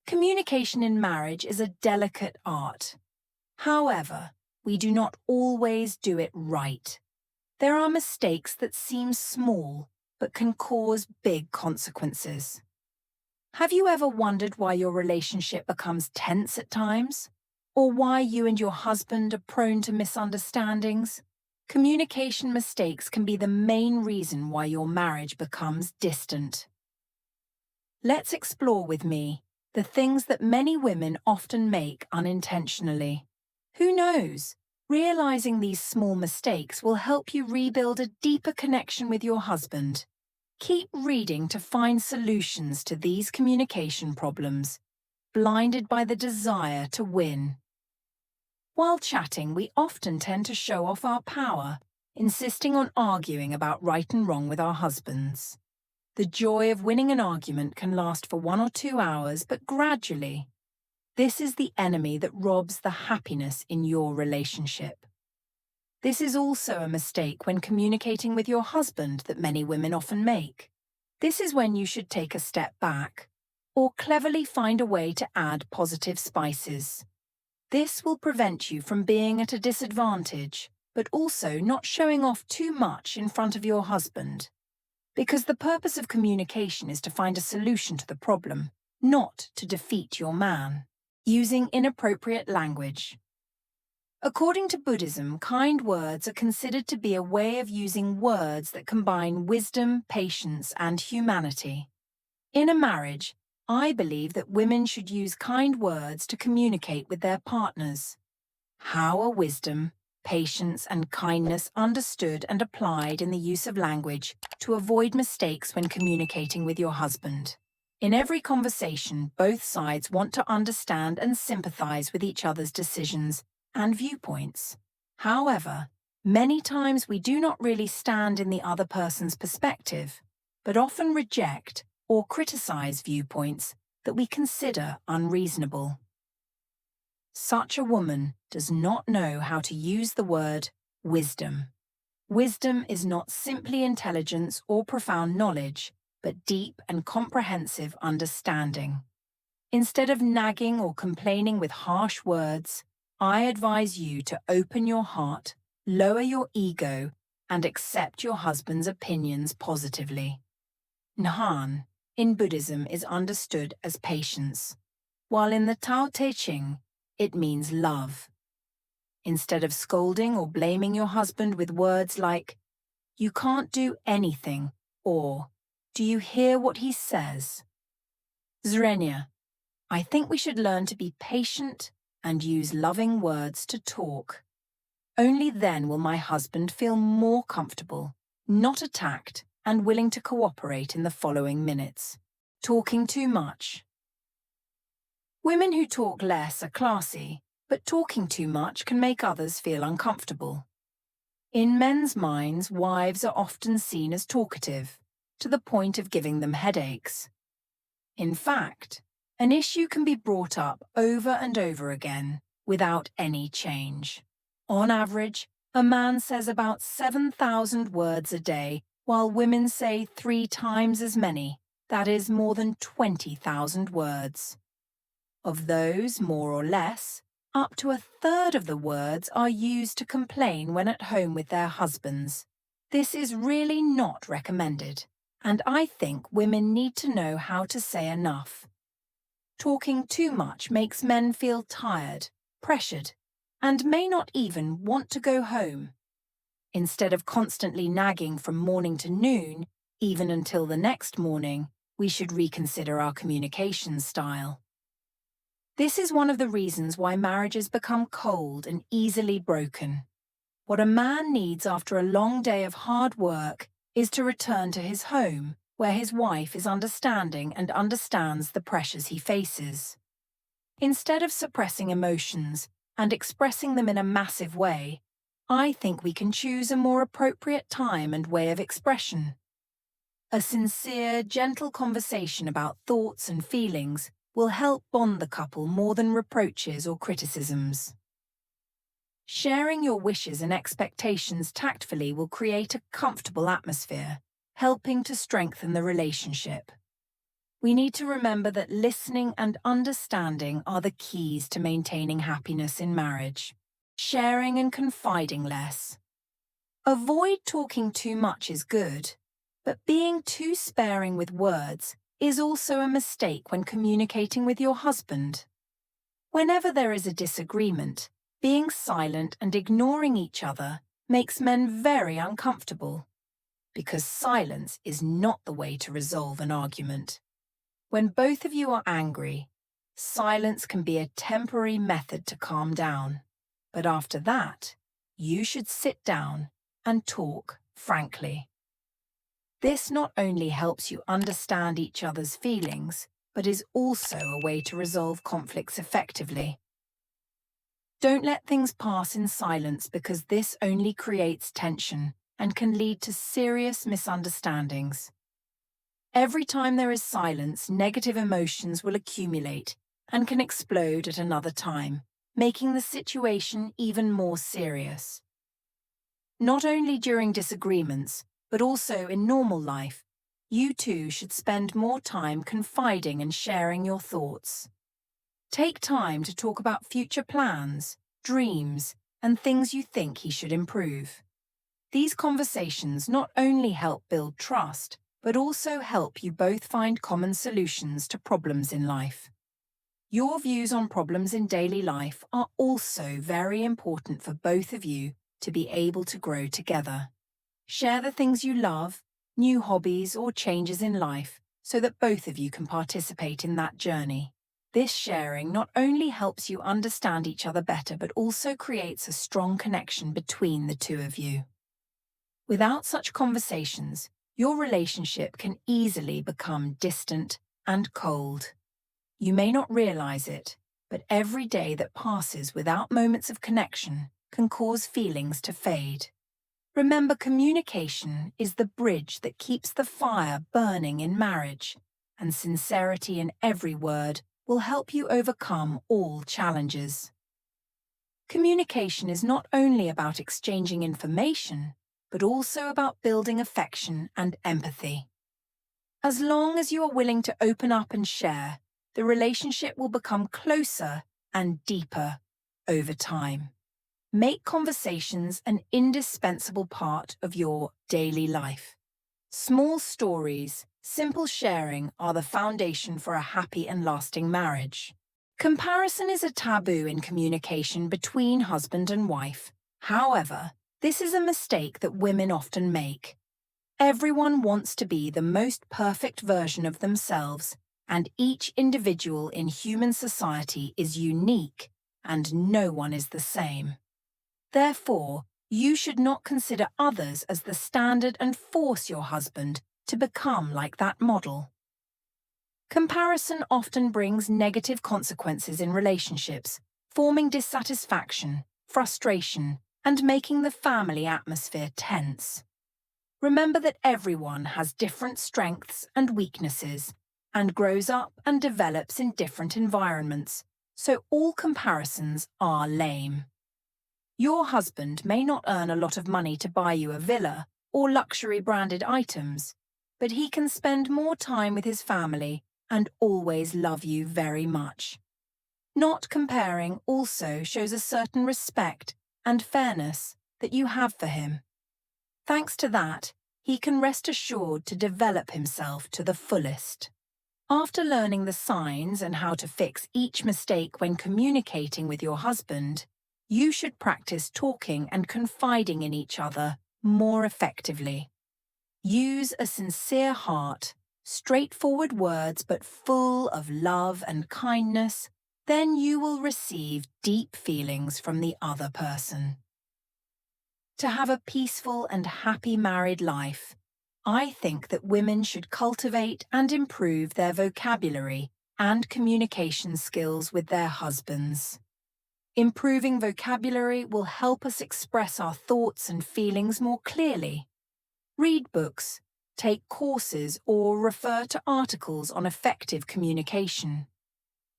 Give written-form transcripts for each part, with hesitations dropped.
Communication in marriage is a delicate art. However, we do not always do it right. There are mistakes that seem small but can cause big consequences. Have you ever wondered why your relationship becomes tense at times? Or why you and your husband are prone to misunderstandings? Communication mistakes can be the main reason why your marriage becomes distant. Let's explore with me the things that many women often make unintentionally. Who knows? Realizing these small mistakes will help you rebuild a deeper connection with your husband. Keep reading to find solutions to these communication problems, blinded by the desire to win. While chatting, we often tend to show off our power, insisting on arguing about right and wrong with our husbands. The joy of winning an argument can last for 1 or 2 hours, but gradually, this is the enemy that robs the happiness in your relationship. This is also a mistake when communicating with your husband that many women often make. This is when you should take a step back, or cleverly find a way to add positive spices. This will prevent you from being at a disadvantage, but also not showing off too much in front of your husband. Because the purpose of communication is to find a solution to the problem, not to defeat your man. Using inappropriate language. According to Buddhism, kind words are considered to be a way of using words that combine wisdom, patience, and humanity. In a marriage, I believe that women should use kind words to communicate with their partners. How are wisdom, patience, and kindness understood and applied in the use of language to avoid mistakes when communicating with your husband? In every conversation, both sides want to understand and sympathize with each other's decisions and viewpoints. However, many times we do not really stand in the other person's perspective, but often reject or criticize viewpoints that we consider unreasonable. Such a woman does not know how to use the word wisdom. Wisdom is not simply intelligence or profound knowledge, but deep and comprehensive understanding. Instead of nagging or complaining with harsh words, I advise you to open your heart, lower your ego, and accept your husband's opinions positively. Nhan, in Buddhism, is understood as patience, while in the Tao Te Ching, it means love. Instead of scolding or blaming your husband with words like, "You can't do anything," or "Do you hear what he says?" Zrenya, I think we should learn to be patient and use loving words to talk. Only then will my husband feel more comfortable, not attacked, and willing to cooperate in the following minutes. Talking too much. Women who talk less are classy, but talking too much can make others feel uncomfortable. In men's minds, wives are often seen as talkative, to the point of giving them headaches. In fact, an issue can be brought up over and over again without any change. On average, a man says about 7,000 words a day, while women say 3 times as many, that is more than 20,000 words. Of those, more or less, up to 1/3 of the words are used to complain when at home with their husbands. This is really not recommended, and I think women need to know how to say enough. Talking too much makes men feel tired, pressured, and may not even want to go home. Instead of constantly nagging from morning to noon, even until the next morning, we should reconsider our communication style. This is one of the reasons why marriages become cold and easily broken. What a man needs after a long day of hard work is to return to his home, where his wife is understanding and understands the pressures he faces. Instead of suppressing emotions and expressing them in a massive way, I think we can choose a more appropriate time and way of expression. A sincere, gentle conversation about thoughts and feelings will help bond the couple more than reproaches or criticisms. Sharing your wishes and expectations tactfully will create a comfortable atmosphere, helping to strengthen the relationship. We need to remember that listening and understanding are the keys to maintaining happiness in marriage. Sharing and confiding less. Avoid talking too much is good, but being too sparing with words is also a mistake when communicating with your husband. Whenever there is a disagreement, being silent and ignoring each other makes men very uncomfortable, because silence is not the way to resolve an argument. When both of you are angry, silence can be a temporary method to calm down, but after that, you should sit down and talk frankly. This not only helps you understand each other's feelings, but is also a way to resolve conflicts effectively. Don't let things pass in silence, because this only creates tension and can lead to serious misunderstandings. Every time there is silence, negative emotions will accumulate and can explode at another time, making the situation even more serious. Not only during disagreements, but also in normal life, you two should spend more time confiding and sharing your thoughts. Take time to talk about future plans, dreams, and things you think he should improve. These conversations not only help build trust, but also help you both find common solutions to problems in life. Your views on problems in daily life are also very important for both of you to be able to grow together. Share the things you love, new hobbies or changes in life, so that both of you can participate in that journey. This sharing not only helps you understand each other better, but also creates a strong connection between the two of you. Without such conversations, your relationship can easily become distant and cold. You may not realize it, but every day that passes without moments of connection can cause feelings to fade. Remember, communication is the bridge that keeps the fire burning in marriage, and sincerity in every word will help you overcome all challenges. Communication is not only about exchanging information, but also about building affection and empathy. As long as you are willing to open up and share, the relationship will become closer and deeper over time. Make conversations an indispensable part of your daily life. Small stories, simple sharing are the foundation for a happy and lasting marriage. Comparison is a taboo in communication between husband and wife. However, this is a mistake that women often make. Everyone wants to be the most perfect version of themselves, and each individual in human society is unique, and no one is the same. Therefore, you should not consider others as the standard and force your husband to become like that model. Comparison often brings negative consequences in relationships, forming dissatisfaction, frustration, and making the family atmosphere tense. Remember that everyone has different strengths and weaknesses, and grows up and develops in different environments, so all comparisons are lame. Your husband may not earn a lot of money to buy you a villa or luxury branded items, but he can spend more time with his family and always love you very much. Not comparing also shows a certain respect and fairness that you have for him. Thanks to that, he can rest assured to develop himself to the fullest. After learning the signs and how to fix each mistake when communicating with your husband, you should practice talking and confiding in each other more effectively. Use a sincere heart, straightforward words but full of love and kindness, then you will receive deep feelings from the other person. To have a peaceful and happy married life, I think that women should cultivate and improve their vocabulary and communication skills with their husbands. Improving vocabulary will help us express our thoughts and feelings more clearly. Read books, take courses, or refer to articles on effective communication.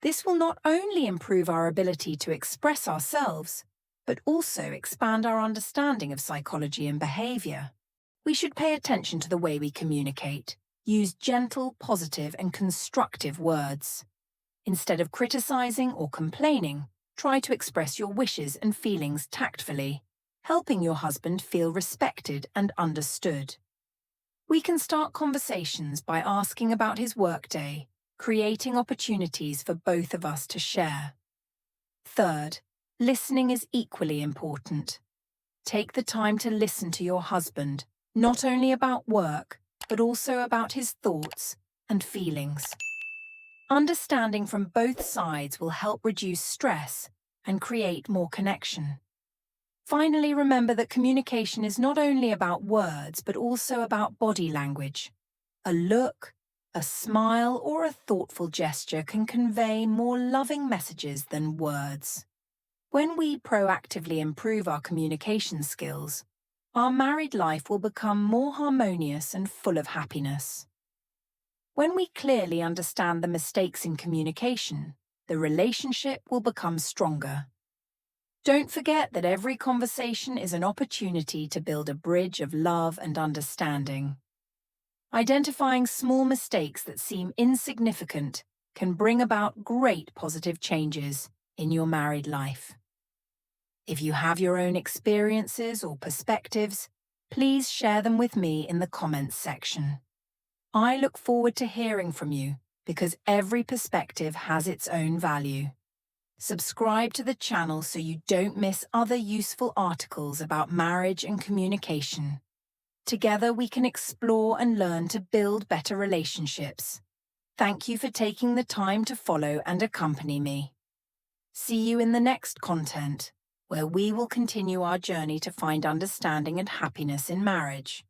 This will not only improve our ability to express ourselves, but also expand our understanding of psychology and behavior. We should pay attention to the way we communicate, Use gentle, positive, and constructive words. Instead of criticizing or complaining, try to express your wishes and feelings tactfully, helping your husband feel respected and understood. We can start conversations by asking about his workday, creating opportunities for both of us to share. Third, listening is equally important. Take the time to listen to your husband, not only about work, but also about his thoughts and feelings. Understanding from both sides will help reduce stress and create more connection. Finally, remember that communication is not only about words, but also about body language. A look, a smile, or a thoughtful gesture can convey more loving messages than words. When we proactively improve our communication skills, our married life will become more harmonious and full of happiness. When we clearly understand the mistakes in communication, the relationship will become stronger. Don't forget that every conversation is an opportunity to build a bridge of love and understanding. Identifying small mistakes that seem insignificant can bring about great positive changes in your married life. If you have your own experiences or perspectives, please share them with me in the comments section. I look forward to hearing from you because every perspective has its own value. Subscribe to the channel so you don't miss other useful articles about marriage and communication. Together we can explore and learn to build better relationships. Thank you for taking the time to follow and accompany me. See you in the next content, where we will continue our journey to find understanding and happiness in marriage.